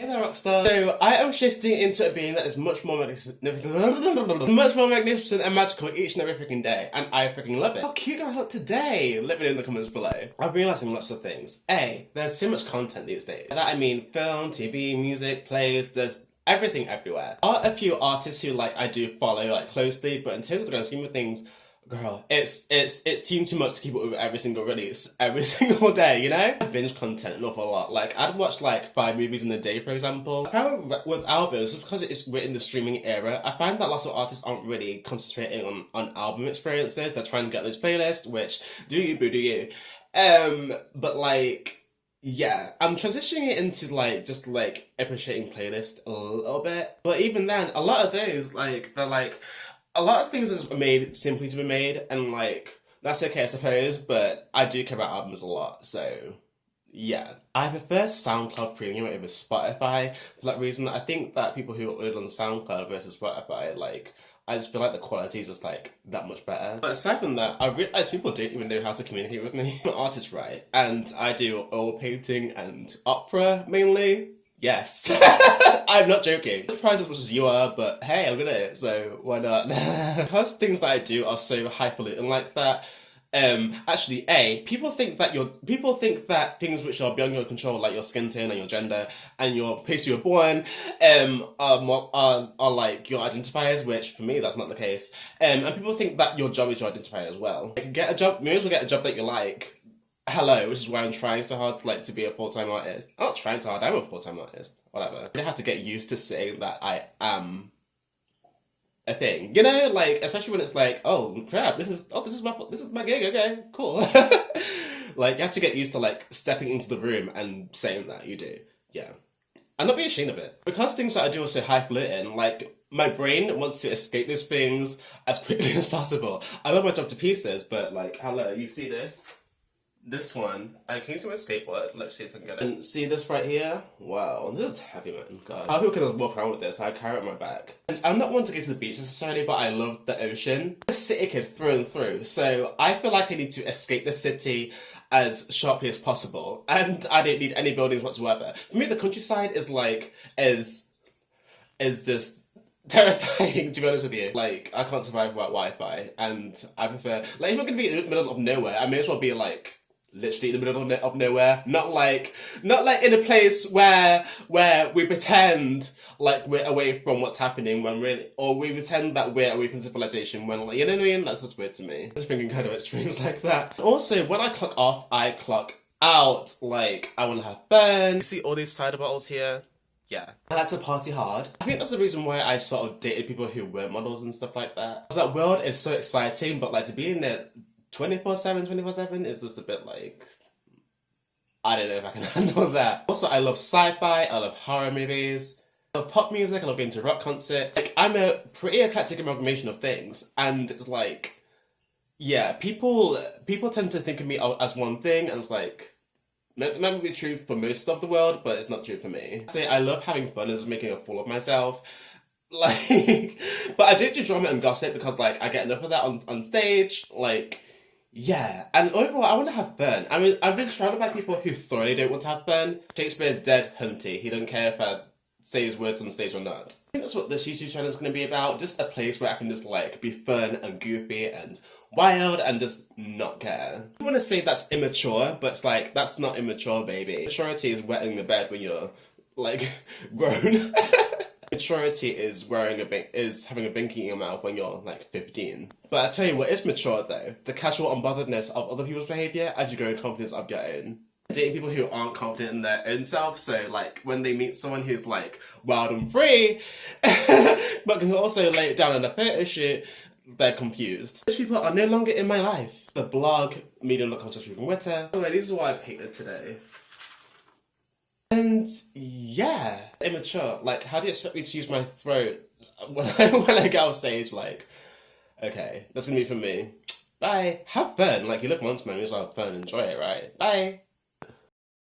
Hey there, Rockstar. So, I am shifting into a being that is much more magnificent and magical each and every freaking day, and I freaking love it. How cute do I look today? Let me know in the comments below. I'm realizing lots of things. A, there's so much content these days. By that I mean film, TV, music, plays, there's everything everywhere. There are a few artists who I do follow closely, but in terms of the grand scheme of things, girl, it's team too much to keep up with every single release, every single day, you know? I binge content an awful lot. I'd watch 5 movies in a day, for example. I found with albums, just because we're in the streaming era, I find that lots of artists aren't really concentrating on album experiences. They're trying to get this playlist, which, do you, boo, do you. But yeah, I'm transitioning it into just appreciating playlists a little bit. But even then, a lot of those, they're a lot of things are made simply to be made, and that's okay, I suppose, but I do care about albums a lot, so yeah. I prefer SoundCloud Premium over Spotify for that reason. I think that people who upload on SoundCloud versus Spotify, I just feel like the quality is just that much better. But aside from that, I realize people don't even know how to communicate with me. I'm an artist, right? And I do oil painting and opera mainly. Yes. I'm not joking. I'm not surprised as much as you are, but hey, I'm good at it, so why not? Because things that I do are so highfalutin like that, actually, people think that things which are beyond your control, like your skin tone and your gender and your place you were born, are your identifiers, which for me, that's not the case. And people think that your job is your identifier as well. Get a job, may as well get a job that you like. Hello, which is why I'm trying so hard to be a full-time artist. I'm not trying so hard, I'm a full-time artist. Whatever. I have to get used to saying that I am a thing. You know, especially when it's oh crap, this is my gig, okay, cool. You have to get used to stepping into the room and saying that you do. Yeah. And not be ashamed of it. Because things that I do are so highfalutin, my brain wants to escape these things as quickly as possible. I love my job to pieces, but hello, you see this? This one, can you see my skateboard? Let's see if I can get it. And see this right here? Wow, this is heavy, man. God. How people can walk around with this? I carry it on my back. And I'm not one to go to the beach necessarily, but I love the ocean. I'm a city kid through and through, so I feel like I need to escape the city as sharply as possible. And I don't need any buildings whatsoever. For me, the countryside is this terrifying, to be honest with you. I can't survive without Wi-Fi, and I prefer, if I'm gonna be in the middle of nowhere, I may as well be literally in the middle of nowhere, not in a place where we pretend we're away from what's happening when really, or we pretend that we're away from civilization when you know what I mean? That's just weird to me. Just thinking kind of extremes like that. Also, when I clock off, I clock out. I want to have fun. You see all these cider bottles here? Yeah. I like to party hard. I think that's the reason why I sort of dated people who weren't models and stuff like that. Because that world is so exciting, but to be in it 24/7 is just a bit I don't know if I can handle that. Also, I love sci-fi, I love horror movies, I love pop music, I love going to rock concerts. I'm a pretty eclectic amalgamation of things, and it's yeah, people tend to think of me as one thing, and it's that might be true for most of the world, but it's not true for me. I love having fun and just making a fool of myself. But I do drama and gossip because I get enough of that on stage. Yeah, and overall, I want to have fun. I mean, I've been surrounded by people who thoroughly don't want to have fun. Shakespeare's dead, hunty. He doesn't care if I say his words on stage or not. I think that's what this YouTube channel is going to be about. Just a place where I can just be fun and goofy and wild and just not care. I want to say that's immature, but it's that's not immature, baby. Maturity is wetting the bed when you're grown. Maturity is having a binky in your mouth when you're 15. But I tell you what is mature though, the casual unbotheredness of other people's behaviour as you grow in confidence of your own. Dating people who aren't confident in their own self, so when they meet someone who's wild and free, but can also lay it down in a photo shoot, they're confused. Those people are no longer in my life. The blog, medium.com/Twitter. Anyway, these are what I painted today. And yeah, immature. How do you expect me to use my throat when I get off stage? Okay, that's gonna be for me. Bye. Have fun. You live once, man. You just have fun. Enjoy it, right? Bye.